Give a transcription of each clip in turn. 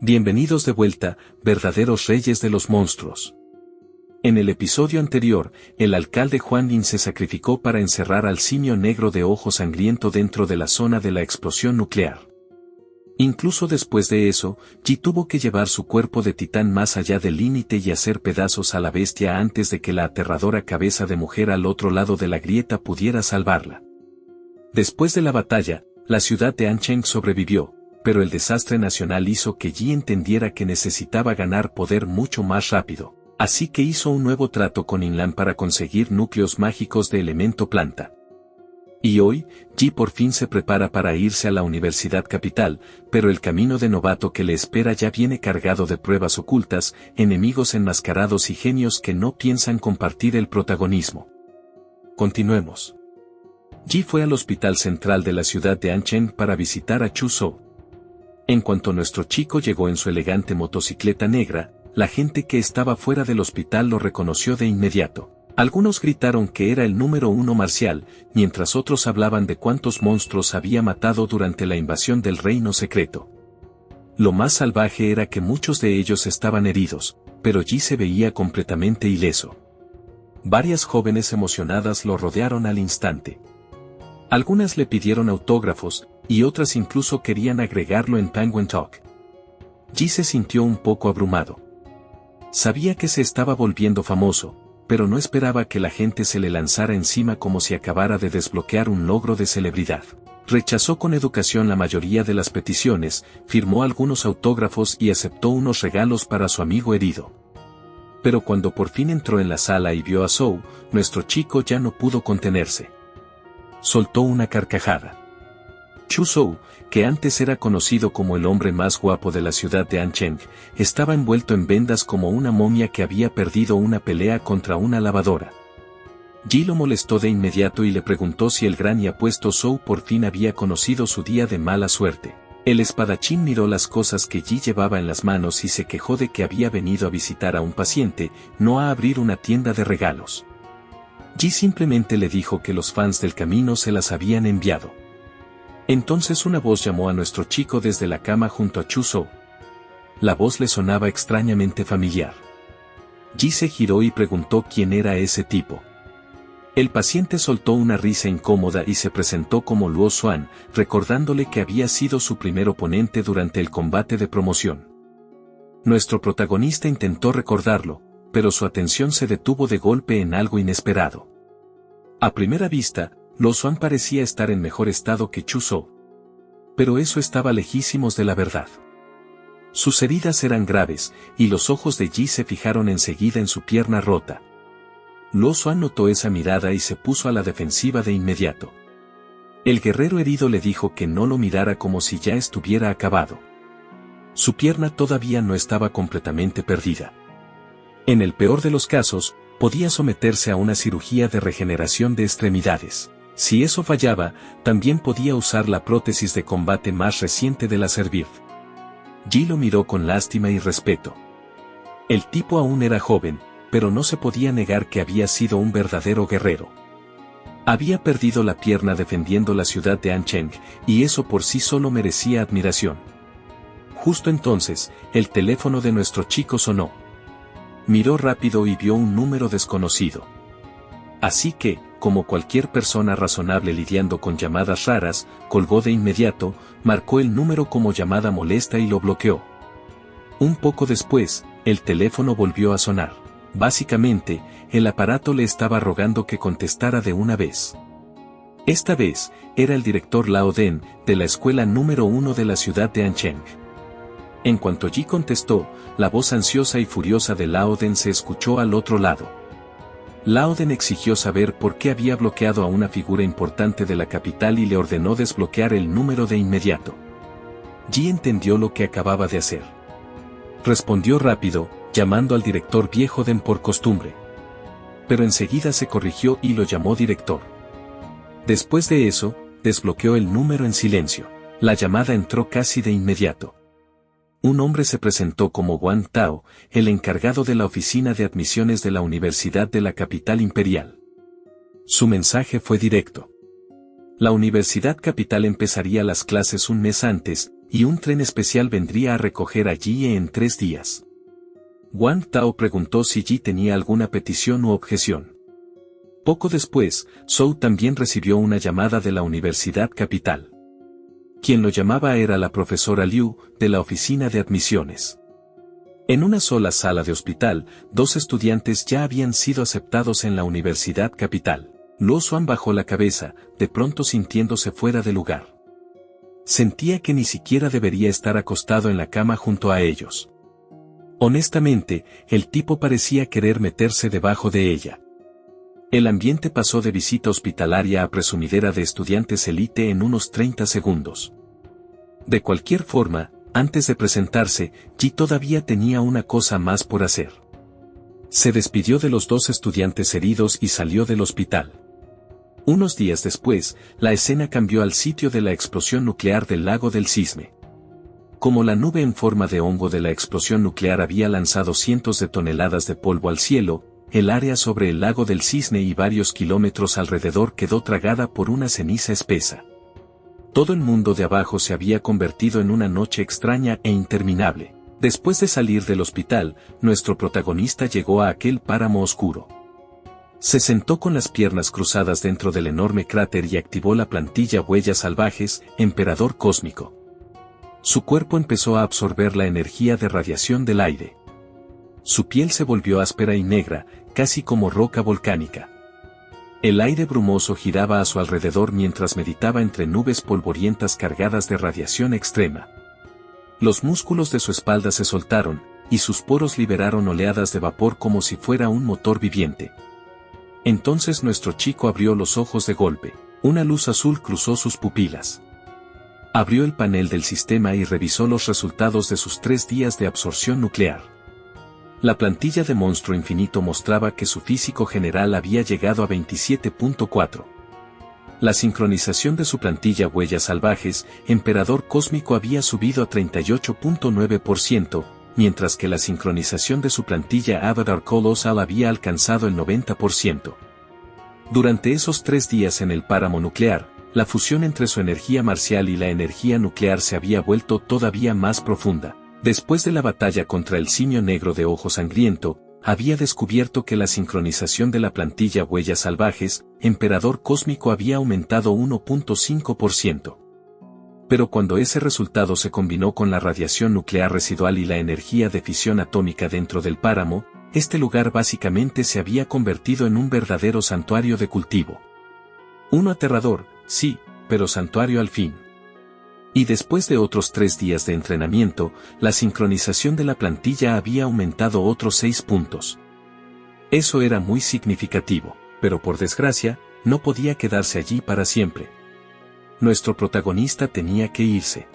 Bienvenidos de vuelta, verdaderos reyes de los monstruos. En el episodio anterior, el alcalde Juan Lin se sacrificó para encerrar al simio negro de ojo sangriento dentro de la zona de la explosión nuclear. Incluso después de eso, Ji tuvo que llevar su cuerpo de titán más allá del límite y hacer pedazos a la bestia antes de que la aterradora cabeza de mujer al otro lado de la grieta pudiera salvarla. Después de la batalla, la ciudad de Ancheng sobrevivió, pero el desastre nacional hizo que Ji entendiera que necesitaba ganar poder mucho más rápido, así que hizo un nuevo trato con Inlan para conseguir núcleos mágicos de elemento planta. Y hoy, Ji por fin se prepara para irse a la Universidad Capital, pero el camino de novato que le espera ya viene cargado de pruebas ocultas, enemigos enmascarados y genios que no piensan compartir el protagonismo. Continuemos. Ji fue al hospital central de la ciudad de Ancheng para visitar a Chu Zhou. En cuanto nuestro chico llegó en su elegante motocicleta negra, la gente que estaba fuera del hospital lo reconoció de inmediato. Algunos gritaron que era el número 1 marcial, mientras otros hablaban de cuántos monstruos había matado durante la invasión del reino secreto. Lo más salvaje era que muchos de ellos estaban heridos, pero Ji se veía completamente ileso. Varias jóvenes emocionadas lo rodearon al instante. Algunas le pidieron autógrafos, y otras incluso querían agregarlo en Penguin Talk. Ji se sintió un poco abrumado. Sabía que se estaba volviendo famoso, pero no esperaba que la gente se le lanzara encima como si acabara de desbloquear un logro de celebridad. Rechazó con educación la mayoría de las peticiones, firmó algunos autógrafos y aceptó unos regalos para su amigo herido. Pero cuando por fin entró en la sala y vio a Zhou, nuestro chico ya no pudo contenerse. Soltó una carcajada. Chu Zhou, que antes era conocido como el hombre más guapo de la ciudad de Ancheng, estaba envuelto en vendas como una momia que había perdido una pelea contra una lavadora. Ji lo molestó de inmediato y le preguntó si el gran y apuesto Zhou por fin había conocido su día de mala suerte. El espadachín miró las cosas que Ji llevaba en las manos y se quejó de que había venido a visitar a un paciente, no a abrir una tienda de regalos. Ji simplemente le dijo que los fans del camino se las habían enviado. Entonces una voz llamó a nuestro chico desde la cama junto a Chu Zhou. La voz le sonaba extrañamente familiar. Ji se giró y preguntó quién era ese tipo. El paciente soltó una risa incómoda y se presentó como Luo Xuan, recordándole que había sido su primer oponente durante el combate de promoción. Nuestro protagonista intentó recordarlo, pero su atención se detuvo de golpe en algo inesperado. A primera vista, Luo Xuan parecía estar en mejor estado que Chu Zhou. Pero eso estaba lejísimos de la verdad. Sus heridas eran graves, y los ojos de Ji se fijaron enseguida en su pierna rota. Luo Xuan notó esa mirada y se puso a la defensiva de inmediato. El guerrero herido le dijo que no lo mirara como si ya estuviera acabado. Su pierna todavía no estaba completamente perdida. En el peor de los casos, podía someterse a una cirugía de regeneración de extremidades. Si eso fallaba, también podía usar la prótesis de combate más reciente de la Servir. Ji lo miró con lástima y respeto. El tipo aún era joven, pero no se podía negar que había sido un verdadero guerrero. Había perdido la pierna defendiendo la ciudad de Ancheng, y eso por sí solo merecía admiración. Justo entonces, el teléfono de nuestro chico sonó. Miró rápido y vio un número desconocido. Así que, como cualquier persona razonable lidiando con llamadas raras, colgó de inmediato, marcó el número como llamada molesta y lo bloqueó. Un poco después, el teléfono volvió a sonar. Básicamente, el aparato le estaba rogando que contestara de una vez. Esta vez, era el director Lao Den, de la escuela número 1 de la ciudad de Ancheng. En cuanto Ji contestó, la voz ansiosa y furiosa de Lao Den se escuchó al otro lado. Lao Den exigió saber por qué había bloqueado a una figura importante de la capital y le ordenó desbloquear el número de inmediato. Ji entendió lo que acababa de hacer. Respondió rápido, llamando al director viejo Den por costumbre. Pero enseguida se corrigió y lo llamó director. Después de eso, desbloqueó el número en silencio. La llamada entró casi de inmediato. Un hombre se presentó como Wang Tao, el encargado de la oficina de admisiones de la Universidad de la Capital Imperial. Su mensaje fue directo. La Universidad Capital empezaría las clases un mes antes, y un tren especial vendría a recoger a Jie en 3 días. Wang Tao preguntó si Ji tenía alguna petición u objeción. Poco después, Zhou también recibió una llamada de la Universidad Capital. Quien lo llamaba era la profesora Liu, de la oficina de admisiones. En una sola sala de hospital, 2 estudiantes ya habían sido aceptados en la Universidad Capital. Luo Xuan bajó la cabeza, de pronto sintiéndose fuera de lugar. Sentía que ni siquiera debería estar acostado en la cama junto a ellos. Honestamente, el tipo parecía querer meterse debajo de ella. El ambiente pasó de visita hospitalaria a presumidera de estudiantes élite en unos 30 segundos. De cualquier forma, antes de presentarse, Ji todavía tenía una cosa más por hacer. Se despidió de los 2 estudiantes heridos y salió del hospital. Unos días después, la escena cambió al sitio de la explosión nuclear del lago del Cisne. Como la nube en forma de hongo de la explosión nuclear había lanzado cientos de toneladas de polvo al cielo, el área sobre el lago del Cisne y varios kilómetros alrededor quedó tragada por una ceniza espesa. Todo el mundo de abajo se había convertido en una noche extraña e interminable. Después de salir del hospital, nuestro protagonista llegó a aquel páramo oscuro. Se sentó con las piernas cruzadas dentro del enorme cráter y activó la plantilla Huellas Salvajes, Emperador Cósmico. Su cuerpo empezó a absorber la energía de radiación del aire. Su piel se volvió áspera y negra, casi como roca volcánica. El aire brumoso giraba a su alrededor mientras meditaba entre nubes polvorientas cargadas de radiación extrema. Los músculos de su espalda se soltaron, y sus poros liberaron oleadas de vapor como si fuera un motor viviente. Entonces nuestro chico abrió los ojos de golpe. Una luz azul cruzó sus pupilas. Abrió el panel del sistema y revisó los resultados de sus 3 días de absorción nuclear. La plantilla de Monstruo Infinito mostraba que su físico general había llegado a 27.4. La sincronización de su plantilla Huellas Salvajes, Emperador Cósmico había subido a 38.9%, mientras que la sincronización de su plantilla Avatar Colossal había alcanzado el 90%. Durante esos 3 días en el páramo nuclear, la fusión entre su energía marcial y la energía nuclear se había vuelto todavía más profunda. Después de la batalla contra el simio negro de ojo sangriento, había descubierto que la sincronización de la plantilla Huellas Salvajes, Emperador Cósmico había aumentado 1.5%. Pero cuando ese resultado se combinó con la radiación nuclear residual y la energía de fisión atómica dentro del páramo, este lugar básicamente se había convertido en un verdadero santuario de cultivo. Uno aterrador, sí, pero santuario al fin. Y después de otros 3 días de entrenamiento, la sincronización de la plantilla había aumentado otros 6 puntos. Eso era muy significativo, pero por desgracia, no podía quedarse allí para siempre. Nuestro protagonista tenía que irse.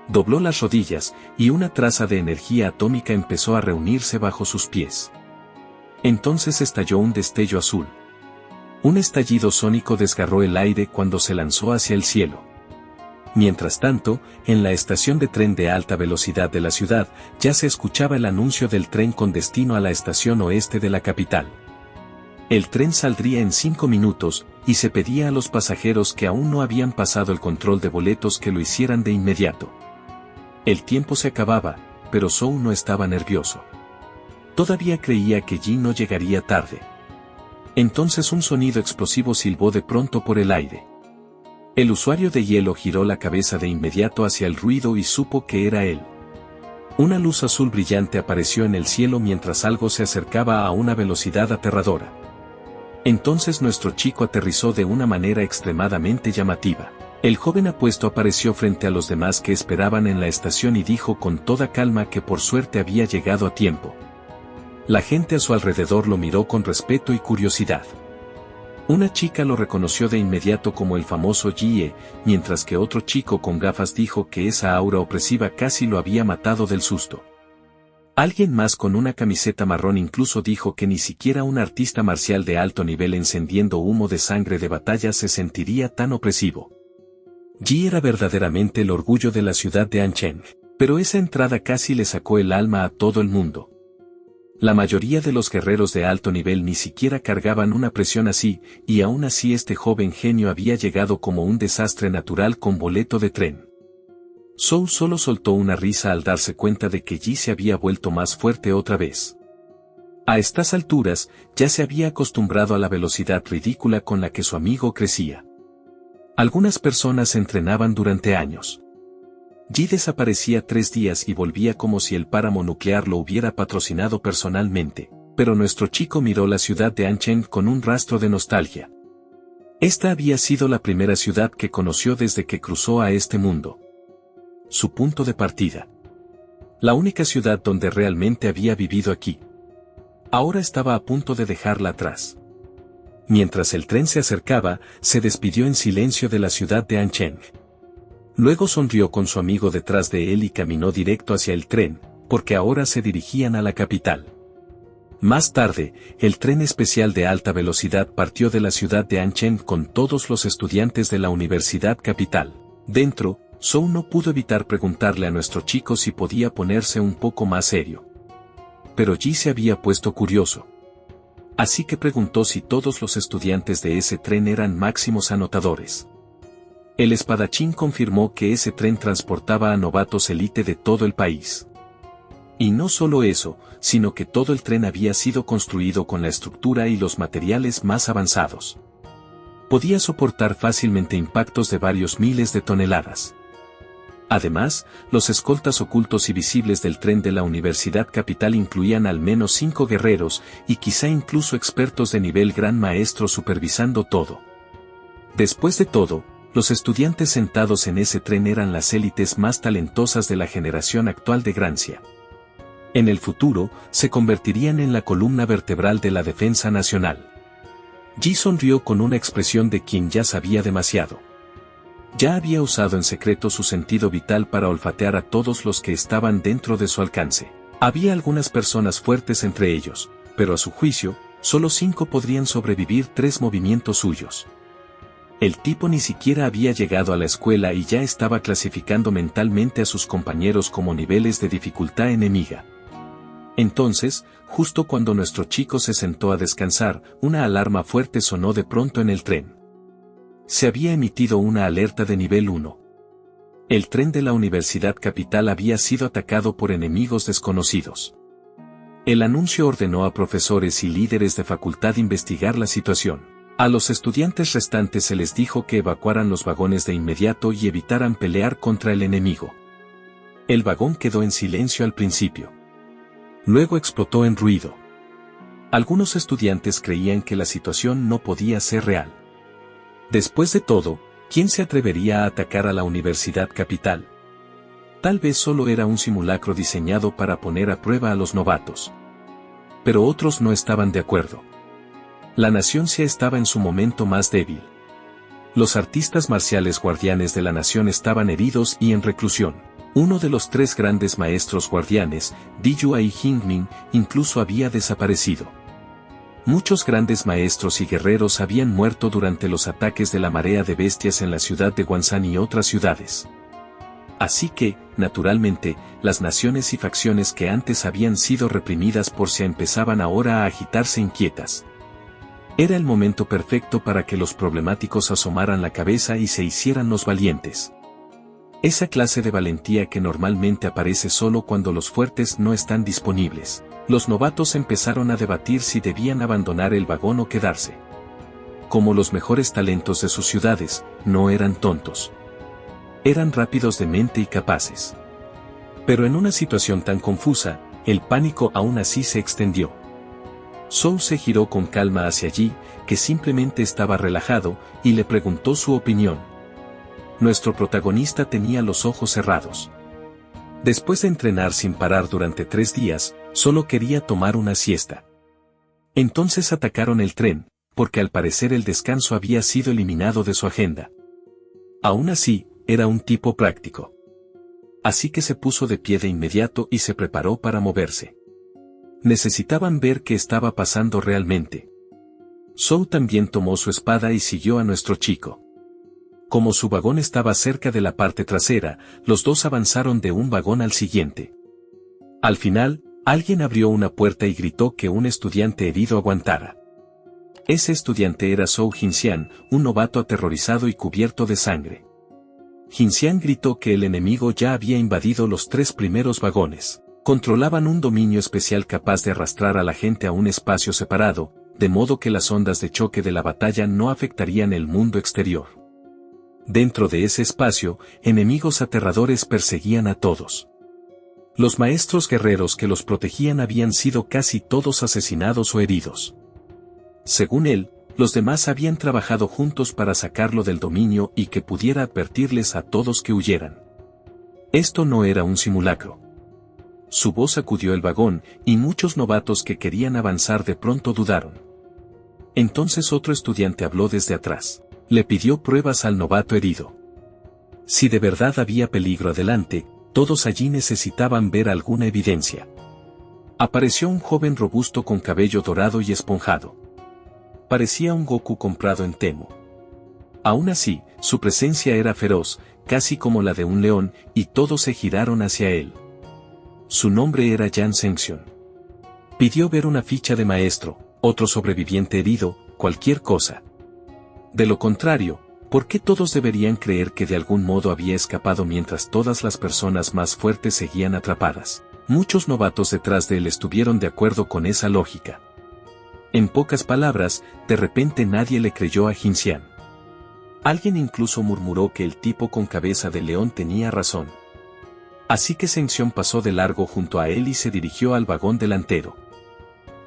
Dobló las rodillas, y una traza de energía atómica empezó a reunirse bajo sus pies. Entonces estalló un destello azul. Un estallido sónico desgarró el aire cuando se lanzó hacia el cielo. Mientras tanto, en la estación de tren de alta velocidad de la ciudad, ya se escuchaba el anuncio del tren con destino a la estación oeste de la capital. El tren saldría en 5 minutos, y se pedía a los pasajeros que aún no habían pasado el control de boletos que lo hicieran de inmediato. El tiempo se acababa, pero Zhou no estaba nervioso. Todavía creía que Ji no llegaría tarde. Entonces un sonido explosivo silbó de pronto por el aire. El usuario de hielo giró la cabeza de inmediato hacia el ruido y supo que era él. Una luz azul brillante apareció en el cielo mientras algo se acercaba a una velocidad aterradora. Entonces nuestro chico aterrizó de una manera extremadamente llamativa. El joven apuesto apareció frente a los demás que esperaban en la estación y dijo con toda calma que por suerte había llegado a tiempo. La gente a su alrededor lo miró con respeto y curiosidad. Una chica lo reconoció de inmediato como el famoso Jie, mientras que otro chico con gafas dijo que esa aura opresiva casi lo había matado del susto. Alguien más con una camiseta marrón incluso dijo que ni siquiera un artista marcial de alto nivel encendiendo humo de sangre de batalla se sentiría tan opresivo. Ji era verdaderamente el orgullo de la ciudad de Ancheng, pero esa entrada casi le sacó el alma a todo el mundo. La mayoría de los guerreros de alto nivel ni siquiera cargaban una presión así, y aún así este joven genio había llegado como un desastre natural con boleto de tren. Zhou solo soltó una risa al darse cuenta de que Yi se había vuelto más fuerte otra vez. A estas alturas, ya se había acostumbrado a la velocidad ridícula con la que su amigo crecía. Algunas personas entrenaban durante años. Yi desaparecía 3 días y volvía como si el páramo nuclear lo hubiera patrocinado personalmente, pero nuestro chico miró la ciudad de Anchen con un rastro de nostalgia. Esta había sido la primera ciudad que conoció desde que cruzó a este mundo. Su punto de partida. La única ciudad donde realmente había vivido aquí. Ahora estaba a punto de dejarla atrás. Mientras el tren se acercaba, se despidió en silencio de la ciudad de Ancheng. Luego sonrió con su amigo detrás de él y caminó directo hacia el tren, porque ahora se dirigían a la capital. Más tarde, el tren especial de alta velocidad partió de la ciudad de Ancheng con todos los estudiantes de la Universidad Capital. Dentro, Zhou no pudo evitar preguntarle a nuestro chico si podía ponerse un poco más serio. Pero Yi se había puesto curioso. Así que preguntó si todos los estudiantes de ese tren eran máximos anotadores. El espadachín confirmó que ese tren transportaba a novatos élite de todo el país. Y no solo eso, sino que todo el tren había sido construido con la estructura y los materiales más avanzados. Podía soportar fácilmente impactos de varios miles de toneladas. Además, los escoltas ocultos y visibles del tren de la Universidad Capital incluían al menos 5 guerreros y quizá incluso expertos de nivel gran maestro supervisando todo. Después de todo, los estudiantes sentados en ese tren eran las élites más talentosas de la generación actual de Grancia. En el futuro, se convertirían en la columna vertebral de la defensa nacional. Yi sonrió con una expresión de quien ya sabía demasiado. Ya había usado en secreto su sentido vital para olfatear a todos los que estaban dentro de su alcance. Había algunas personas fuertes entre ellos, pero a su juicio, solo 5 podrían sobrevivir 3 movimientos suyos. El tipo ni siquiera había llegado a la escuela y ya estaba clasificando mentalmente a sus compañeros como niveles de dificultad enemiga. Entonces, justo cuando nuestro chico se sentó a descansar, una alarma fuerte sonó de pronto en el tren. Se había emitido una alerta de nivel 1. El tren de la Universidad Capital había sido atacado por enemigos desconocidos. El anuncio ordenó a profesores y líderes de facultad investigar la situación. A los estudiantes restantes se les dijo que evacuaran los vagones de inmediato y evitaran pelear contra el enemigo. El vagón quedó en silencio al principio. Luego explotó en ruido. Algunos estudiantes creían que la situación no podía ser real. Después de todo, ¿quién se atrevería a atacar a la Universidad Capital? Tal vez solo era un simulacro diseñado para poner a prueba a los novatos. Pero otros no estaban de acuerdo. La nación Xia estaba en su momento más débil. Los artistas marciales guardianes de la nación estaban heridos y en reclusión. Uno de los 3 grandes maestros guardianes, Di Yue y Jingmin, incluso había desaparecido. Muchos grandes maestros y guerreros habían muerto durante los ataques de la marea de bestias en la ciudad de Guanshan y otras ciudades. Así que, naturalmente, las naciones y facciones que antes habían sido reprimidas por Xia empezaban ahora a agitarse inquietas. Era el momento perfecto para que los problemáticos asomaran la cabeza y se hicieran los valientes. Esa clase de valentía que normalmente aparece solo cuando los fuertes no están disponibles. Los novatos empezaron a debatir si debían abandonar el vagón o quedarse. Como los mejores talentos de sus ciudades, no eran tontos. Eran rápidos de mente y capaces. Pero en una situación tan confusa, el pánico aún así se extendió. Zhou se giró con calma hacia Yi, que simplemente estaba relajado, y le preguntó su opinión. Nuestro protagonista tenía los ojos cerrados. Después de entrenar sin parar durante 3 días, solo quería tomar una siesta. Entonces atacaron el tren, porque al parecer el descanso había sido eliminado de su agenda. Aún así, era un tipo práctico. Así que se puso de pie de inmediato y se preparó para moverse. Necesitaban ver qué estaba pasando realmente. Zhou también tomó su espada y siguió a nuestro chico. Como su vagón estaba cerca de la parte trasera, los dos avanzaron de un vagón al siguiente. Al final, alguien abrió una puerta y gritó que un estudiante herido aguantara. Ese estudiante era Zhou Jinxian, un novato aterrorizado y cubierto de sangre. Jinxian gritó que el enemigo ya había invadido los 3 primeros vagones. Controlaban un dominio especial capaz de arrastrar a la gente a un espacio separado, de modo que las ondas de choque de la batalla no afectarían el mundo exterior. Dentro de ese espacio, enemigos aterradores perseguían a todos. Los maestros guerreros que los protegían habían sido casi todos asesinados o heridos. Según él, los demás habían trabajado juntos para sacarlo del dominio y que pudiera advertirles a todos que huyeran. Esto no era un simulacro. Su voz sacudió el vagón, y muchos novatos que querían avanzar de pronto dudaron. Entonces otro estudiante habló desde atrás. Le pidió pruebas al novato herido. Si de verdad había peligro adelante, todos allí necesitaban ver alguna evidencia. Apareció un joven robusto con cabello dorado y esponjado. Parecía un Goku comprado en Temu. Aún así, su presencia era feroz, casi como la de un león, y todos se giraron hacia él. Su nombre era Yan Zhenxion. Pidió ver una ficha de maestro, otro sobreviviente herido, cualquier cosa. De lo contrario, ¿por qué todos deberían creer que de algún modo había escapado mientras todas las personas más fuertes seguían atrapadas? Muchos novatos detrás de él estuvieron de acuerdo con esa lógica. En pocas palabras, de repente nadie le creyó a Jinxian. Alguien incluso murmuró que el tipo con cabeza de león tenía razón. Así que Zhenxion pasó de largo junto a él y se dirigió al vagón delantero.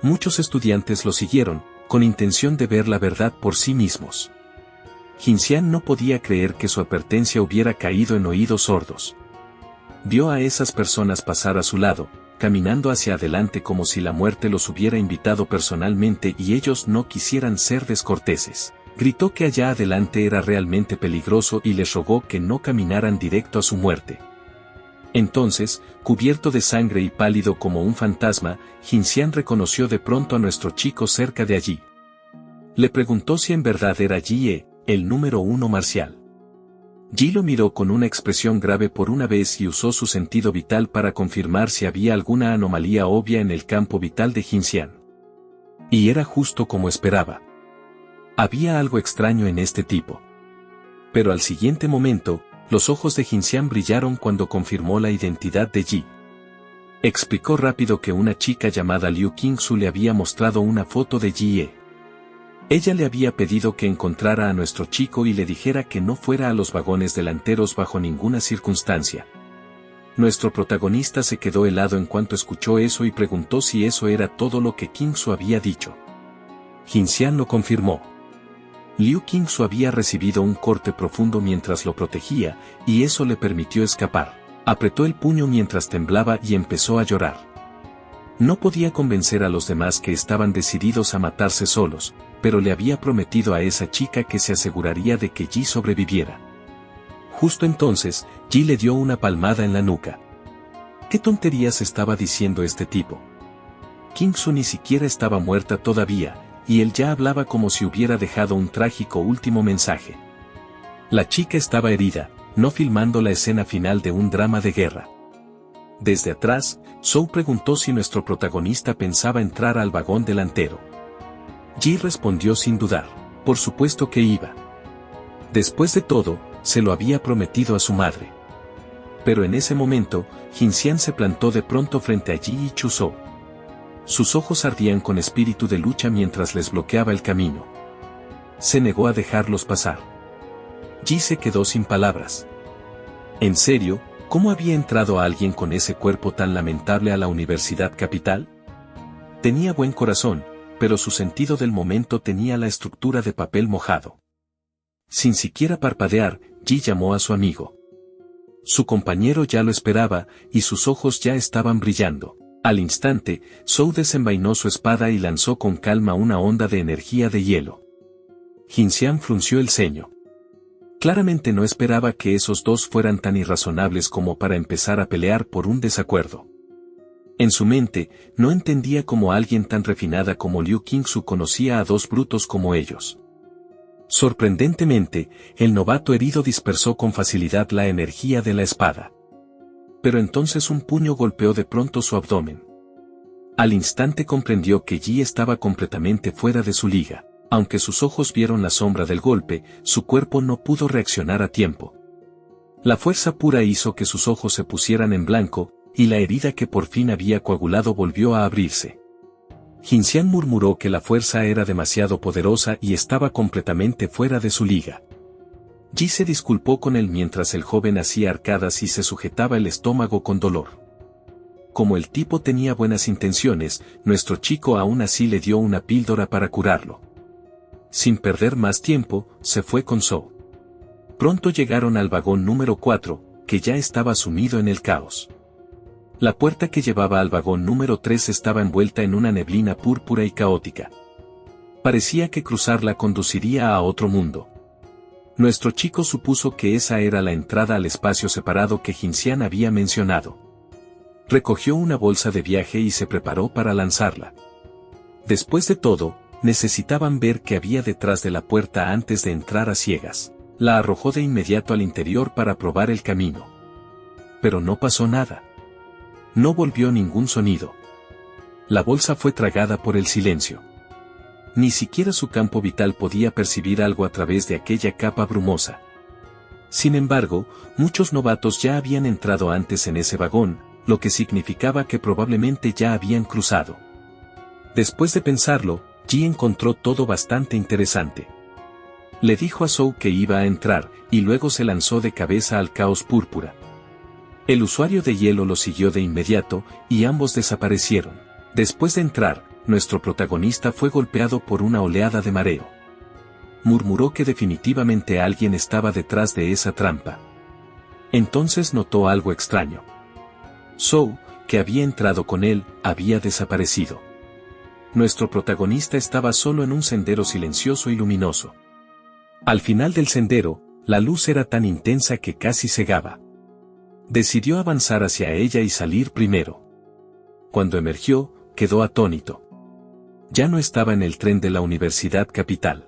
Muchos estudiantes lo siguieron, con intención de ver la verdad por sí mismos. Jinxian no podía creer que su advertencia hubiera caído en oídos sordos. Vio a esas personas pasar a su lado, caminando hacia adelante como si la muerte los hubiera invitado personalmente y ellos no quisieran ser descorteses. Gritó que allá adelante era realmente peligroso y les rogó que no caminaran directo a su muerte. Entonces, cubierto de sangre y pálido como un fantasma, Jinxian reconoció de pronto a nuestro chico cerca de allí. Le preguntó si en verdad era Jie, el número 1 marcial. Ji lo miró con una expresión grave por una vez y usó su sentido vital para confirmar si había alguna anomalía obvia en el campo vital de Jinxian. Y era justo como esperaba. Había algo extraño en este tipo. Pero al siguiente momento, los ojos de Jinxian brillaron cuando confirmó la identidad de Ji. Explicó rápido que una chica llamada Liu Qingsu le había mostrado una foto de Jie. Ella le había pedido que encontrara a nuestro chico y le dijera que no fuera a los vagones delanteros bajo ninguna circunstancia. Nuestro protagonista se quedó helado en cuanto escuchó eso y preguntó si eso era todo lo que Qingsu había dicho. Jinxian lo confirmó. Liu Qingsu había recibido un corte profundo mientras lo protegía, y eso le permitió escapar. Apretó el puño mientras temblaba y empezó a llorar. No podía convencer a los demás que estaban decididos a matarse solos, pero le había prometido a esa chica que se aseguraría de que Ji sobreviviera. Justo entonces, Ji le dio una palmada en la nuca. ¿Qué tonterías estaba diciendo este tipo? Qingsu ni siquiera estaba muerta todavía, y él ya hablaba como si hubiera dejado un trágico último mensaje. La chica estaba herida, no filmando la escena final de un drama de guerra. Desde atrás, Zhou preguntó si nuestro protagonista pensaba entrar al vagón delantero. Ji respondió sin dudar, por supuesto que iba. Después de todo, se lo había prometido a su madre. Pero en ese momento, Jinxian se plantó de pronto frente a Ji y Chuzhou. Sus ojos ardían con espíritu de lucha mientras les bloqueaba el camino. Se negó a dejarlos pasar. Ji se quedó sin palabras. ¿En serio, cómo había entrado alguien con ese cuerpo tan lamentable a la Universidad Capital? Tenía buen corazón, pero su sentido del momento tenía la estructura de papel mojado. Sin siquiera parpadear, Ji llamó a su amigo. Su compañero ya lo esperaba, y sus ojos ya estaban brillando. Al instante, Zhou desenvainó su espada y lanzó con calma una onda de energía de hielo. Jinxian frunció el ceño. Claramente no esperaba que esos dos fueran tan irrazonables como para empezar a pelear por un desacuerdo. En su mente, no entendía cómo alguien tan refinada como Liu Qingsu conocía a dos brutos como ellos. Sorprendentemente, el novato herido dispersó con facilidad la energía de la espada. Pero entonces un puño golpeó de pronto su abdomen. Al instante comprendió que Ji estaba completamente fuera de su liga. Aunque sus ojos vieron la sombra del golpe, su cuerpo no pudo reaccionar a tiempo. La fuerza pura hizo que sus ojos se pusieran en blanco, y la herida que por fin había coagulado volvió a abrirse. Jinxian murmuró que la fuerza era demasiado poderosa y estaba completamente fuera de su liga. Ji se disculpó con él mientras el joven hacía arcadas y se sujetaba el estómago con dolor. Como el tipo tenía buenas intenciones, nuestro chico aún así le dio una píldora para curarlo. Sin perder más tiempo, se fue con Zhou. Pronto llegaron al vagón número 4, que ya estaba sumido en el caos. La puerta que llevaba al vagón número 3 estaba envuelta en una neblina púrpura y caótica. Parecía que cruzarla conduciría a otro mundo. Nuestro chico supuso que esa era la entrada al espacio separado que Jinxian había mencionado. Recogió una bolsa de viaje y se preparó para lanzarla. Después de todo, necesitaban ver qué había detrás de la puerta antes de entrar a ciegas. La arrojó de inmediato al interior para probar el camino. Pero no pasó nada. No volvió ningún sonido. La bolsa fue tragada por el silencio. Ni siquiera su campo vital podía percibir algo a través de aquella capa brumosa. Sin embargo, muchos novatos ya habían entrado antes en ese vagón, lo que significaba que probablemente ya habían cruzado. Después de pensarlo, Ji encontró todo bastante interesante. Le dijo a Zhou que iba a entrar, y luego se lanzó de cabeza al caos púrpura. El usuario de hielo lo siguió de inmediato, y ambos desaparecieron. Después de entrar, nuestro protagonista fue golpeado por una oleada de mareo. Murmuró que definitivamente alguien estaba detrás de esa trampa. Entonces notó algo extraño. Zhou, que había entrado con él, había desaparecido. Nuestro protagonista estaba solo en un sendero silencioso y luminoso. Al final del sendero, la luz era tan intensa que casi cegaba. Decidió avanzar hacia ella y salir primero. Cuando emergió, quedó atónito. Ya no estaba en el tren de la Universidad Capital.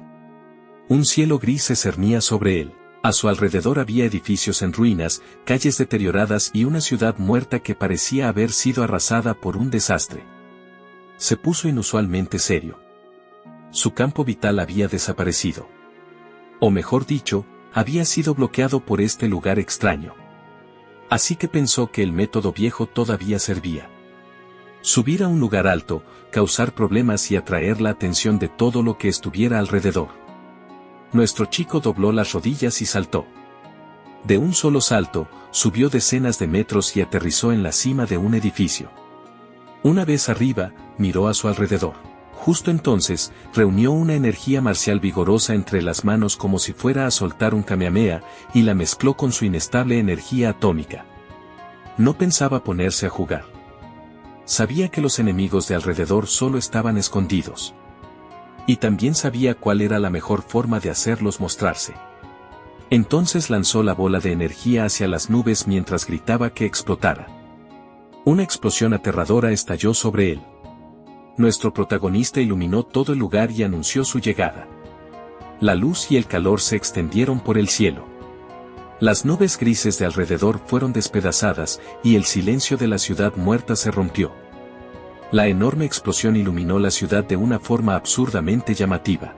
Un cielo gris se cernía sobre él. A su alrededor había edificios en ruinas, calles deterioradas y una ciudad muerta que parecía haber sido arrasada por un desastre. Se puso inusualmente serio. Su campo vital había desaparecido. O mejor dicho, había sido bloqueado por este lugar extraño. Así que pensó que el método viejo todavía servía. Subir a un lugar alto, causar problemas y atraer la atención de todo lo que estuviera alrededor. Nuestro chico dobló las rodillas y saltó. De un solo salto, subió decenas de metros y aterrizó en la cima de un edificio. Una vez arriba, miró a su alrededor. Justo entonces, reunió una energía marcial vigorosa entre las manos como si fuera a soltar un kamehameha, y la mezcló con su inestable energía atómica. No pensaba ponerse a jugar. Sabía que los enemigos de alrededor solo estaban escondidos. Y también sabía cuál era la mejor forma de hacerlos mostrarse. Entonces lanzó la bola de energía hacia las nubes mientras gritaba que explotara. Una explosión aterradora estalló sobre él. Nuestro protagonista iluminó todo el lugar y anunció su llegada. La luz y el calor se extendieron por el cielo. Las nubes grises de alrededor fueron despedazadas, y el silencio de la ciudad muerta se rompió. La enorme explosión iluminó la ciudad de una forma absurdamente llamativa.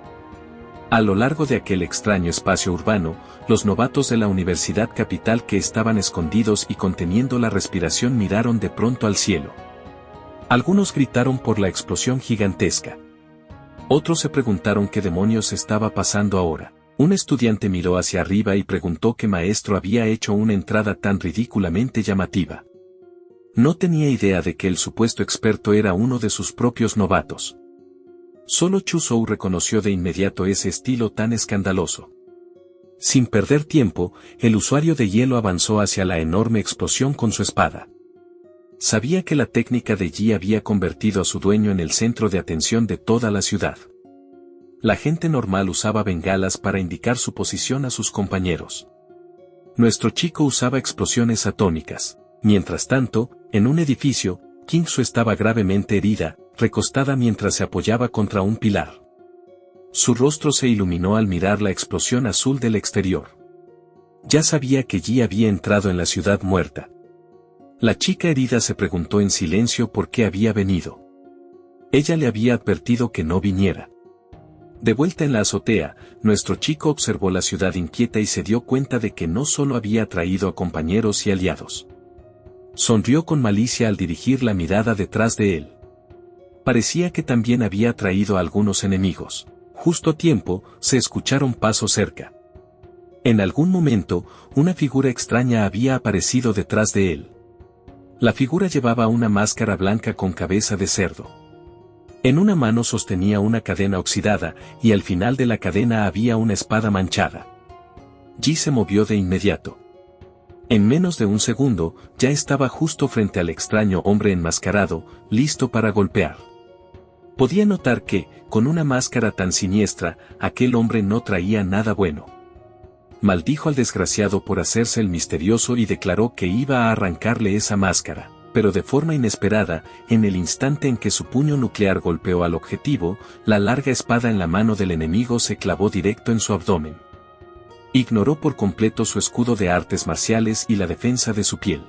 A lo largo de aquel extraño espacio urbano, los novatos de la Universidad Capital que estaban escondidos y conteniendo la respiración miraron de pronto al cielo. Algunos gritaron por la explosión gigantesca. Otros se preguntaron qué demonios estaba pasando ahora. Un estudiante miró hacia arriba y preguntó qué maestro había hecho una entrada tan ridículamente llamativa. No tenía idea de que el supuesto experto era uno de sus propios novatos. Solo Chu Zhou reconoció de inmediato ese estilo tan escandaloso. Sin perder tiempo, el usuario de hielo avanzó hacia la enorme explosión con su espada. Sabía que la técnica de Yi había convertido a su dueño en el centro de atención de toda la ciudad. La gente normal usaba bengalas para indicar su posición a sus compañeros. Nuestro chico usaba explosiones atómicas. Mientras tanto, en un edificio, Qingsu estaba gravemente herida, recostada mientras se apoyaba contra un pilar. Su rostro se iluminó al mirar la explosión azul del exterior. Ya sabía que Yi había entrado en la ciudad muerta. La chica herida se preguntó en silencio por qué había venido. Ella le había advertido que no viniera. De vuelta en la azotea, nuestro chico observó la ciudad inquieta y se dio cuenta de que no solo había traído a compañeros y aliados. Sonrió con malicia al dirigir la mirada detrás de él. Parecía que también había traído a algunos enemigos. Justo a tiempo, se escucharon pasos cerca. En algún momento, una figura extraña había aparecido detrás de él. La figura llevaba una máscara blanca con cabeza de cerdo. En una mano sostenía una cadena oxidada, y al final de la cadena había una espada manchada. Yi se movió de inmediato. En menos de un segundo, ya estaba justo frente al extraño hombre enmascarado, listo para golpear. Podía notar que, con una máscara tan siniestra, aquel hombre no traía nada bueno. Maldijo al desgraciado por hacerse el misterioso y declaró que iba a arrancarle esa máscara. Pero de forma inesperada, en el instante en que su puño nuclear golpeó al objetivo, la larga espada en la mano del enemigo se clavó directo en su abdomen. Ignoró por completo su escudo de artes marciales y la defensa de su piel.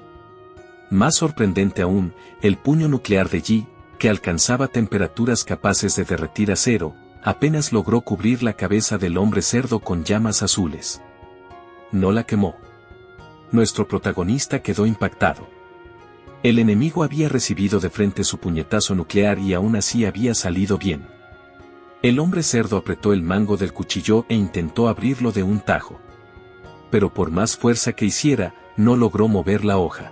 Más sorprendente aún, el puño nuclear de Yi, que alcanzaba temperaturas capaces de derretir acero, apenas logró cubrir la cabeza del hombre cerdo con llamas azules. No la quemó. Nuestro protagonista quedó impactado. El enemigo había recibido de frente su puñetazo nuclear y aún así había salido bien. El hombre cerdo apretó el mango del cuchillo e intentó abrirlo de un tajo. Pero por más fuerza que hiciera, no logró mover la hoja.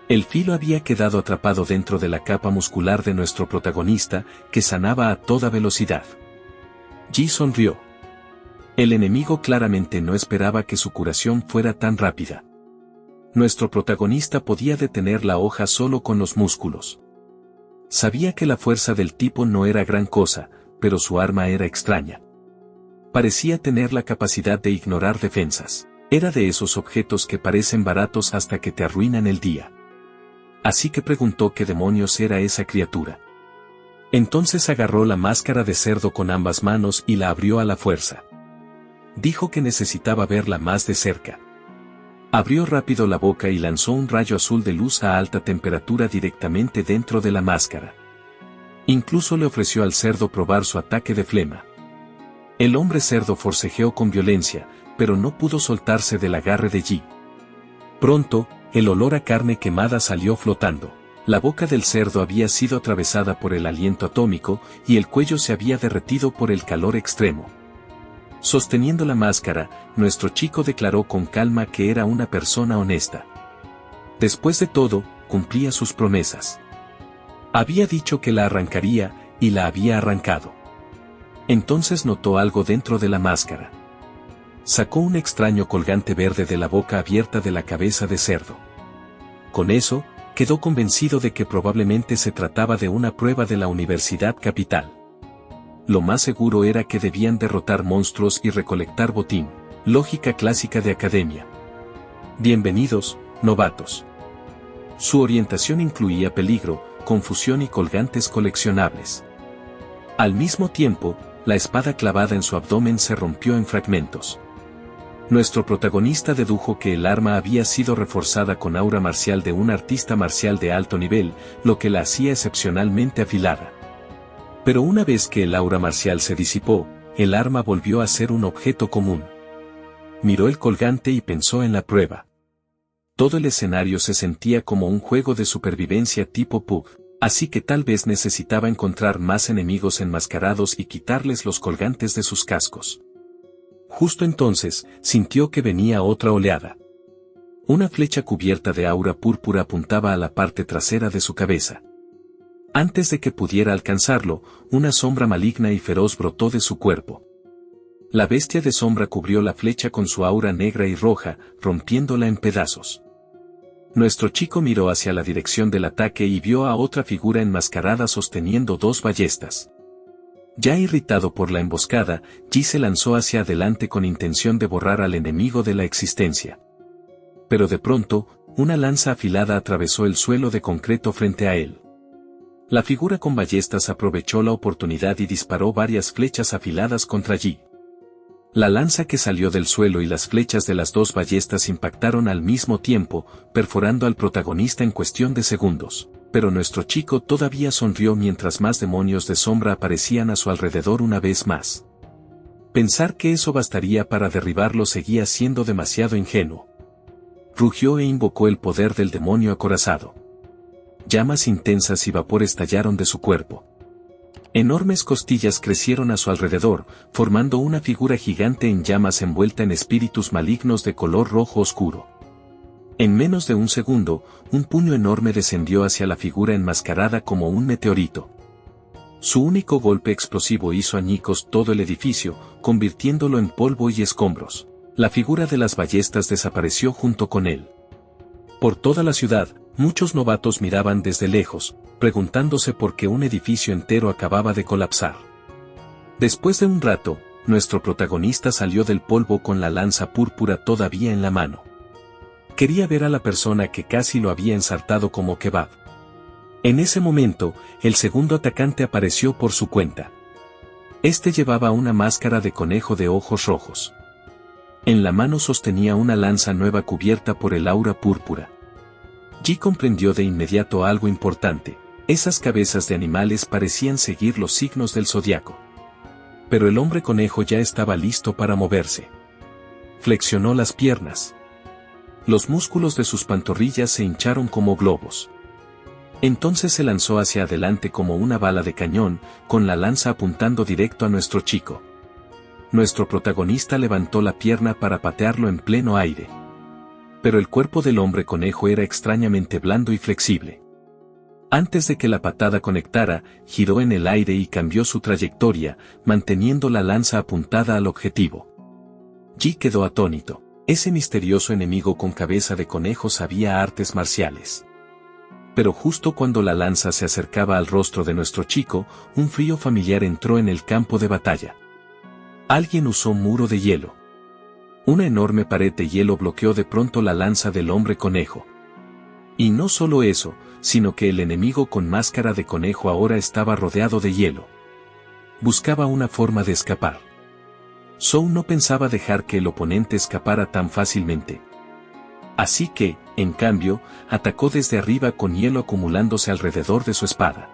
El filo había quedado atrapado dentro de la capa muscular de nuestro protagonista, que sanaba a toda velocidad. Yi sonrió. El enemigo claramente no esperaba que su curación fuera tan rápida. Nuestro protagonista podía detener la hoja solo con los músculos. Sabía que la fuerza del tipo no era gran cosa, pero su arma era extraña. Parecía tener la capacidad de ignorar defensas. Era de esos objetos que parecen baratos hasta que te arruinan el día. Así que preguntó qué demonios era esa criatura. Entonces agarró la máscara de cerdo con ambas manos y la abrió a la fuerza. Dijo que necesitaba verla más de cerca. Abrió rápido la boca y lanzó un rayo azul de luz a alta temperatura directamente dentro de la máscara. Incluso le ofreció al cerdo probar su ataque de flema. El hombre cerdo forcejeó con violencia, pero no pudo soltarse del agarre de Yi. Pronto, el olor a carne quemada salió flotando. La boca del cerdo había sido atravesada por el aliento atómico y el cuello se había derretido por el calor extremo. Sosteniendo la máscara, nuestro chico declaró con calma que era una persona honesta. Después de todo, cumplía sus promesas. Había dicho que la arrancaría, y la había arrancado. Entonces notó algo dentro de la máscara. Sacó un extraño colgante verde de la boca abierta de la cabeza de cerdo. Con eso, quedó convencido de que probablemente se trataba de una prueba de la Universidad Capital. Lo más seguro era que debían derrotar monstruos y recolectar botín, lógica clásica de academia. Bienvenidos, novatos. Su orientación incluía peligro, confusión y colgantes coleccionables. Al mismo tiempo, la espada clavada en su abdomen se rompió en fragmentos. Nuestro protagonista dedujo que el arma había sido reforzada con aura marcial de un artista marcial de alto nivel, lo que la hacía excepcionalmente afilada. Pero una vez que el aura marcial se disipó, el arma volvió a ser un objeto común. Miró el colgante y pensó en la prueba. Todo el escenario se sentía como un juego de supervivencia tipo PUBG, así que tal vez necesitaba encontrar más enemigos enmascarados y quitarles los colgantes de sus cascos. Justo entonces, sintió que venía otra oleada. Una flecha cubierta de aura púrpura apuntaba a la parte trasera de su cabeza. Antes de que pudiera alcanzarlo, una sombra maligna y feroz brotó de su cuerpo. La bestia de sombra cubrió la flecha con su aura negra y roja, rompiéndola en pedazos. Nuestro chico miró hacia la dirección del ataque y vio a otra figura enmascarada sosteniendo dos ballestas. Ya irritado por la emboscada, Yi se lanzó hacia adelante con intención de borrar al enemigo de la existencia. Pero de pronto, una lanza afilada atravesó el suelo de concreto frente a él. La figura con ballestas aprovechó la oportunidad y disparó varias flechas afiladas contra Yi. La lanza que salió del suelo y las flechas de las dos ballestas impactaron al mismo tiempo, perforando al protagonista en cuestión de segundos. pero nuestro chico todavía sonrió mientras más demonios de sombra aparecían a su alrededor una vez más. Pensar que eso bastaría para derribarlo seguía siendo demasiado ingenuo. Rugió e invocó el poder del demonio acorazado. Llamas intensas y vapor estallaron de su cuerpo. Enormes costillas crecieron a su alrededor, formando una figura gigante en llamas envuelta en espíritus malignos de color rojo oscuro. En menos de un segundo, un puño enorme descendió hacia la figura enmascarada como un meteorito. Su único golpe explosivo hizo añicos todo el edificio, convirtiéndolo en polvo y escombros. La figura de las ballestas desapareció junto con él. Por toda la ciudad, muchos novatos miraban desde lejos, preguntándose por qué un edificio entero acababa de colapsar. Después de un rato, nuestro protagonista salió del polvo con la lanza púrpura todavía en la mano. Quería ver a la persona que casi lo había ensartado como kebab. En ese momento, el segundo atacante apareció por su cuenta. Este llevaba una máscara de conejo de ojos rojos. En la mano sostenía una lanza nueva cubierta por el aura púrpura. Ji comprendió de inmediato algo importante: esas cabezas de animales parecían seguir los signos del zodiaco. Pero el hombre conejo ya estaba listo para moverse. Flexionó las piernas. Los músculos de sus pantorrillas se hincharon como globos. Entonces se lanzó hacia adelante como una bala de cañón, con la lanza apuntando directo a nuestro chico. Nuestro protagonista levantó la pierna para patearlo en pleno aire. Pero el cuerpo del hombre conejo era extrañamente blando y flexible. Antes de que la patada conectara, giró en el aire y cambió su trayectoria, manteniendo la lanza apuntada al objetivo. Ji quedó atónito. Ese misterioso enemigo con cabeza de conejo sabía artes marciales. Pero justo cuando la lanza se acercaba al rostro de nuestro chico, un frío familiar entró en el campo de batalla. Alguien usó un muro de hielo. Una enorme pared de hielo bloqueó de pronto la lanza del hombre conejo. Y no solo eso, sino que el enemigo con máscara de conejo ahora estaba rodeado de hielo. Buscaba una forma de escapar. Zhou no pensaba dejar que el oponente escapara tan fácilmente. Así que, en cambio, atacó desde arriba con hielo acumulándose alrededor de su espada.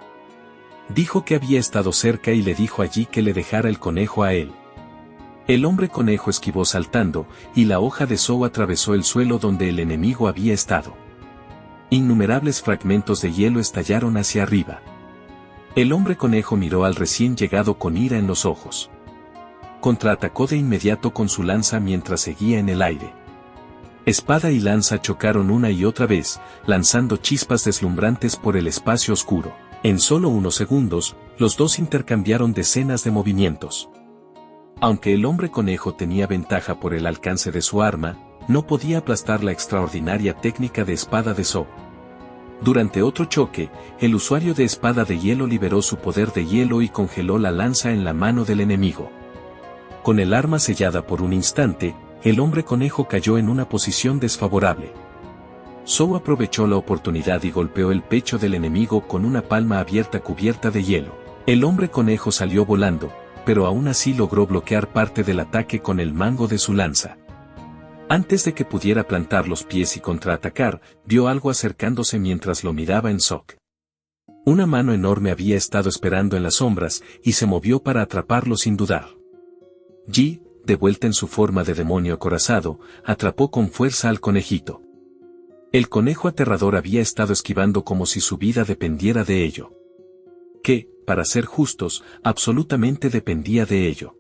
Dijo que había estado cerca y le dijo allí que le dejara el conejo a él. El hombre conejo esquivó saltando, y la hoja de Zhou atravesó el suelo donde el enemigo había estado. Innumerables fragmentos de hielo estallaron hacia arriba. El hombre conejo miró al recién llegado con ira en los ojos. Contraatacó de inmediato con su lanza mientras seguía en el aire. Espada y lanza chocaron una y otra vez, lanzando chispas deslumbrantes por el espacio oscuro. En solo unos segundos, los dos intercambiaron decenas de movimientos. Aunque el hombre conejo tenía ventaja por el alcance de su arma, no podía aplastar la extraordinaria técnica de espada de Zhou. Durante otro choque, el usuario de espada de hielo liberó su poder de hielo y congeló la lanza en la mano del enemigo. Con el arma sellada por un instante, el hombre conejo cayó en una posición desfavorable. Zhou aprovechó la oportunidad y golpeó el pecho del enemigo con una palma abierta cubierta de hielo. El hombre conejo salió volando, pero aún así logró bloquear parte del ataque con el mango de su lanza. Antes de que pudiera plantar los pies y contraatacar, vio algo acercándose mientras lo miraba en shock. Una mano enorme había estado esperando en las sombras, y se movió para atraparlo sin dudar. Ji, de vuelta en su forma de demonio acorazado, atrapó con fuerza al conejito. El conejo aterrador había estado esquivando como si su vida dependiera de ello. Que, para ser justos, absolutamente dependía de ello.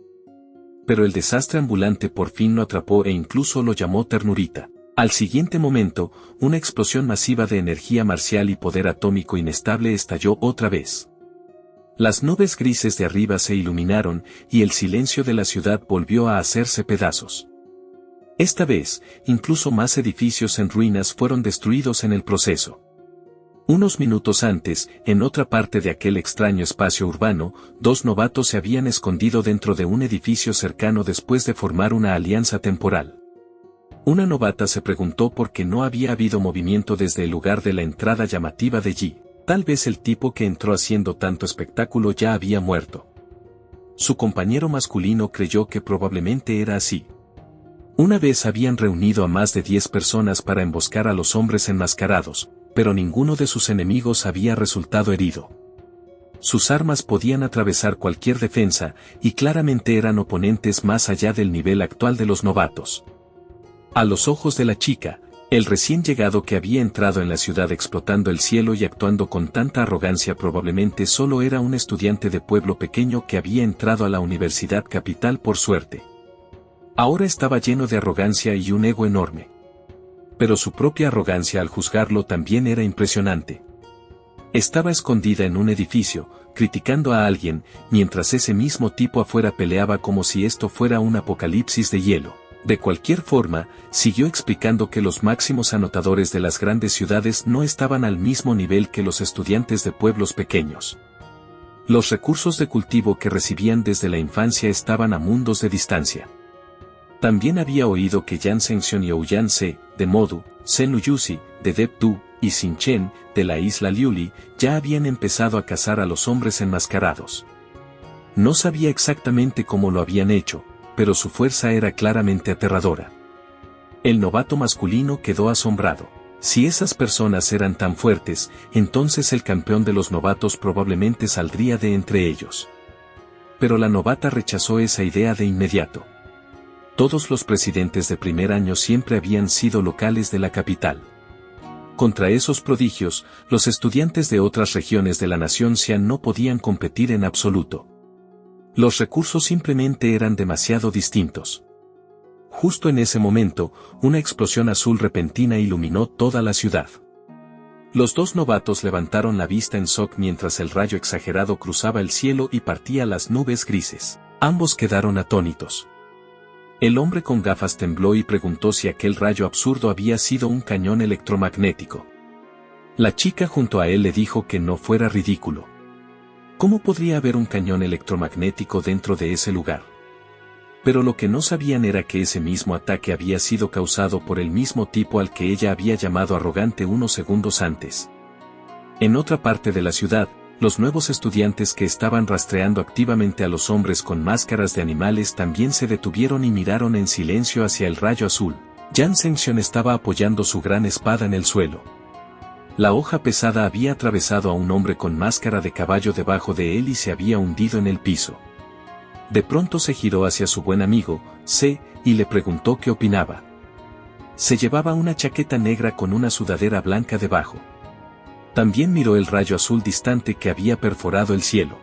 Pero el desastre ambulante por fin lo atrapó e incluso lo llamó ternurita. Al siguiente momento, una explosión masiva de energía marcial y poder atómico inestable estalló otra vez. Las nubes grises de arriba se iluminaron, y el silencio de la ciudad volvió a hacerse pedazos. Esta vez, incluso más edificios en ruinas fueron destruidos en el proceso. Unos minutos antes, en otra parte de aquel extraño espacio urbano, dos novatos se habían escondido dentro de un edificio cercano después de formar una alianza temporal. Una novata se preguntó por qué no había habido movimiento desde el lugar de la entrada llamativa de Ji. Tal vez el tipo que entró haciendo tanto espectáculo ya había muerto. Su compañero masculino creyó que probablemente era así. Una vez habían reunido a más de 10 personas para emboscar a los hombres enmascarados, pero ninguno de sus enemigos había resultado herido. Sus armas podían atravesar cualquier defensa, y claramente eran oponentes más allá del nivel actual de los novatos. A los ojos de la chica, el recién llegado que había entrado en la ciudad explotando el cielo y actuando con tanta arrogancia probablemente solo era un estudiante de pueblo pequeño que había entrado a la universidad capital por suerte. Ahora estaba lleno de arrogancia y un ego enorme. Pero su propia arrogancia al juzgarlo también era impresionante. Estaba escondida en un edificio, criticando a alguien, mientras ese mismo tipo afuera peleaba como si esto fuera un apocalipsis de hielo. De cualquier forma, siguió explicando que los máximos anotadores de las grandes ciudades no estaban al mismo nivel que los estudiantes de pueblos pequeños. Los recursos de cultivo que recibían desde la infancia estaban a mundos de distancia. También había oído que Yan Zhengxion y Ouyan Se, de Modu, Senuyusi, de Deptu, y Xin Chen, de la isla Liuli, ya habían empezado a cazar a los hombres enmascarados. No sabía exactamente cómo lo habían hecho, pero su fuerza era claramente aterradora. El novato masculino quedó asombrado. Si esas personas eran tan fuertes, entonces el campeón de los novatos probablemente saldría de entre ellos. Pero la novata rechazó esa idea de inmediato. Todos los presidentes de primer año siempre habían sido locales de la capital. Contra esos prodigios, los estudiantes de otras regiones de la nación Xian no podían competir en absoluto. Los recursos simplemente eran demasiado distintos. Justo en ese momento, una explosión azul repentina iluminó toda la ciudad. Los dos novatos levantaron la vista en shock mientras el rayo exagerado cruzaba el cielo y partía las nubes grises. Ambos quedaron atónitos. El hombre con gafas tembló y preguntó si aquel rayo absurdo había sido un cañón electromagnético. La chica junto a él le dijo que no fuera ridículo. ¿Cómo podría haber un cañón electromagnético dentro de ese lugar? Pero lo que no sabían era que ese mismo ataque había sido causado por el mismo tipo al que ella había llamado arrogante unos segundos antes. En otra parte de la ciudad, los nuevos estudiantes que estaban rastreando activamente a los hombres con máscaras de animales también se detuvieron y miraron en silencio hacia el rayo azul. Yan Zhengxion estaba apoyando su gran espada en el suelo. La hoja pesada había atravesado a un hombre con máscara de caballo debajo de él y se había hundido en el piso. De pronto se giró hacia su buen amigo, Se, y le preguntó qué opinaba. Se llevaba una chaqueta negra con una sudadera blanca debajo. También miró el rayo azul distante que había perforado el cielo.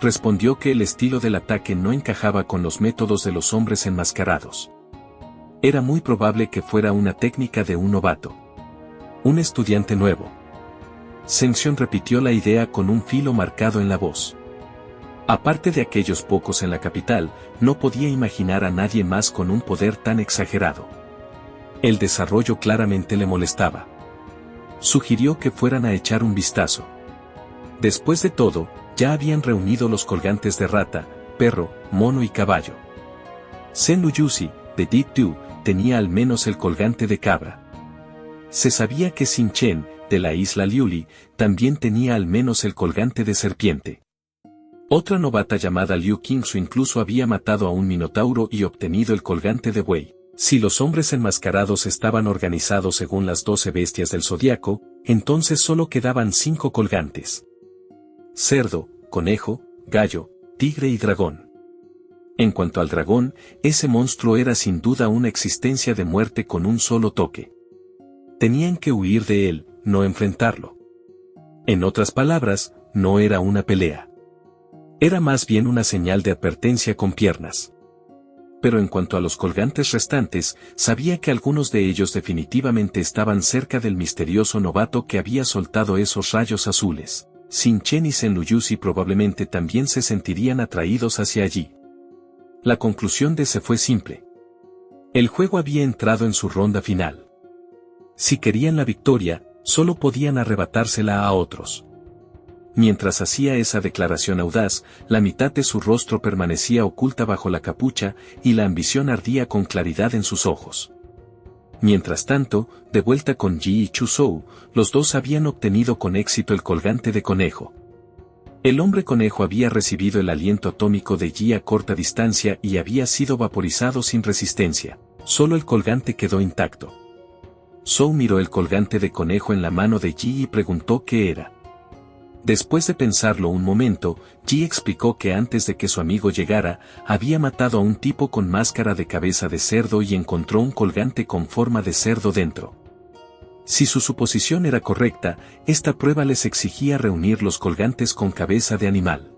Respondió que el estilo del ataque no encajaba con los métodos de los hombres enmascarados. Era muy probable que fuera una técnica de un novato. Un estudiante nuevo. Zhengxion repitió la idea con un filo marcado en la voz. Aparte de aquellos pocos en la capital, no podía imaginar a nadie más con un poder tan exagerado. El desarrollo claramente le molestaba. Sugirió que fueran a echar un vistazo. Después de todo, ya habían reunido los colgantes de rata, perro, mono y caballo. Senuyusi, de Diptu, tenía al menos el colgante de cabra. Se sabía que Xin Chen, de la isla Liuli, también tenía al menos el colgante de serpiente. Otra novata llamada Liu Qingsu incluso había matado a un minotauro y obtenido el colgante de buey. Si los hombres enmascarados estaban organizados según las 12 bestias del zodiaco, entonces solo quedaban 5 colgantes: cerdo, conejo, gallo, tigre y dragón. En cuanto al dragón, ese monstruo era sin duda una existencia de muerte con un solo toque. Tenían que huir de él, no enfrentarlo. En otras palabras, no era una pelea. Era más bien una señal de advertencia con piernas. Pero en cuanto a los colgantes restantes, sabía que algunos de ellos definitivamente estaban cerca del misterioso novato que había soltado esos rayos azules. Xin Chen y Senuyusi probablemente también se sentirían atraídos hacia allí. La conclusión de Se fue simple. El juego había entrado en su ronda final. Si querían la victoria, solo podían arrebatársela a otros. Mientras hacía esa declaración audaz, la mitad de su rostro permanecía oculta bajo la capucha, y la ambición ardía con claridad en sus ojos. Mientras tanto, de vuelta con Yi y Chuzhou, los dos habían obtenido con éxito el colgante de conejo. El hombre conejo había recibido el aliento atómico de Yi a corta distancia y había sido vaporizado sin resistencia. Solo el colgante quedó intacto. Zhou miró el colgante de conejo en la mano de Yi y preguntó qué era. Después de pensarlo un momento, Yi explicó que antes de que su amigo llegara, había matado a un tipo con máscara de cabeza de cerdo y encontró un colgante con forma de cerdo dentro. Si su suposición era correcta, esta prueba les exigía reunir los colgantes con cabeza de animal.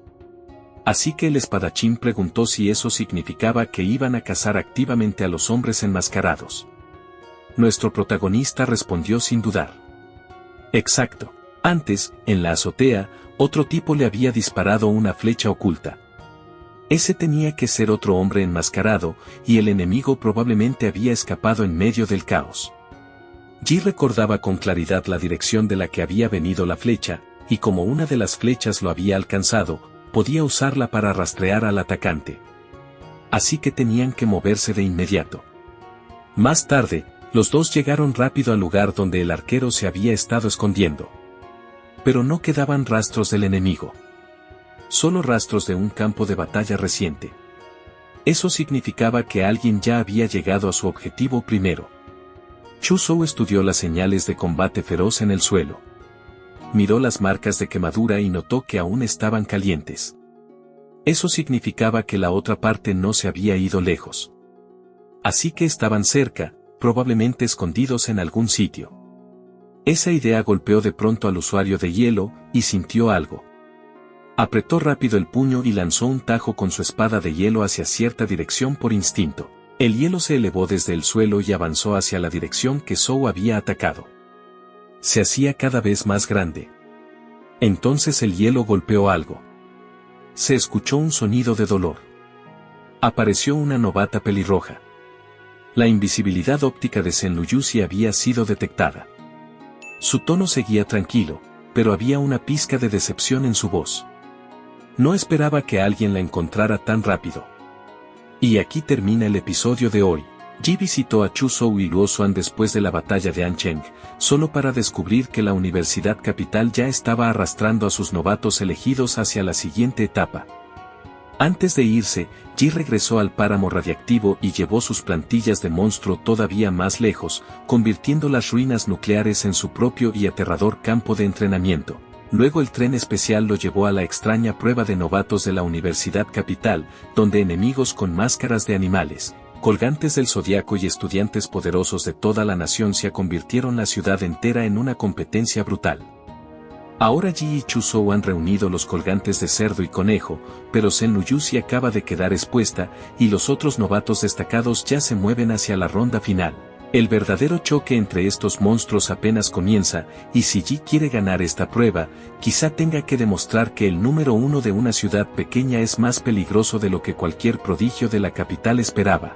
Así que el espadachín preguntó si eso significaba que iban a cazar activamente a los hombres enmascarados. Nuestro protagonista respondió sin dudar. Exacto. Antes, en la azotea, otro tipo le había disparado una flecha oculta. Ese tenía que ser otro hombre enmascarado, y el enemigo probablemente había escapado en medio del caos. Yi recordaba con claridad la dirección de la que había venido la flecha, y como una de las flechas lo había alcanzado, podía usarla para rastrear al atacante. Así que tenían que moverse de inmediato. Más tarde, los dos llegaron rápido al lugar donde el arquero se había estado escondiendo. Pero no quedaban rastros del enemigo. Solo rastros de un campo de batalla reciente. Eso significaba que alguien ya había llegado a su objetivo primero. Chu Zhou estudió las señales de combate feroz en el suelo. Miró las marcas de quemadura y notó que aún estaban calientes. Eso significaba que la otra parte no se había ido lejos. Así que estaban cerca, probablemente escondidos en algún sitio. Esa idea golpeó de pronto al usuario de hielo, y sintió algo. Apretó rápido el puño y lanzó un tajo con su espada de hielo hacia cierta dirección por instinto. El hielo se elevó desde el suelo y avanzó hacia la dirección que Zhou había atacado. Se hacía cada vez más grande. Entonces el hielo golpeó algo. Se escuchó un sonido de dolor. Apareció una novata pelirroja. La invisibilidad óptica de Zhen Luyusi había sido detectada. Su tono seguía tranquilo, pero había una pizca de decepción en su voz. No esperaba que alguien la encontrara tan rápido. Y aquí termina el episodio de hoy. Yi visitó a Chu Zhou y Luo Xuan después de la batalla de Ancheng, solo para descubrir que la Universidad Capital ya estaba arrastrando a sus novatos elegidos hacia la siguiente etapa. Antes de irse, Yi regresó al páramo radiactivo y llevó sus plantillas de monstruo todavía más lejos, convirtiendo las ruinas nucleares en su propio y aterrador campo de entrenamiento. Luego el tren especial lo llevó a la extraña prueba de novatos de la Universidad Capital, donde enemigos con máscaras de animales, colgantes del zodiaco y estudiantes poderosos de toda la nación se convirtieron la ciudad entera en una competencia brutal. Ahora Yi y Chu Zhou han reunido los colgantes de cerdo y conejo, pero Zhen Luyusi acaba de quedar expuesta, y los otros novatos destacados ya se mueven hacia la ronda final. El verdadero choque entre estos monstruos apenas comienza, y si Yi quiere ganar esta prueba, quizá tenga que demostrar que el número uno de una ciudad pequeña es más peligroso de lo que cualquier prodigio de la capital esperaba.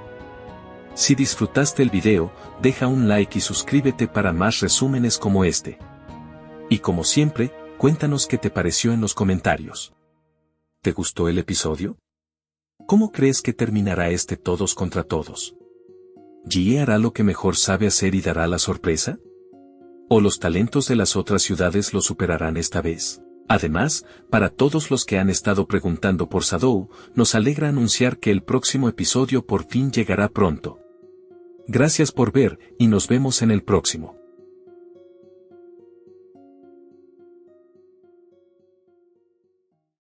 Si disfrutaste el video, deja un like y suscríbete para más resúmenes como este. Y como siempre, cuéntanos qué te pareció en los comentarios. ¿Te gustó el episodio? ¿Cómo crees que terminará este todos contra todos? ¿Yi hará lo que mejor sabe hacer y dará la sorpresa? ¿O los talentos de las otras ciudades lo superarán esta vez? Además, para todos los que han estado preguntando por Shadou, nos alegra anunciar que el próximo episodio por fin llegará pronto. Gracias por ver, y nos vemos en el próximo.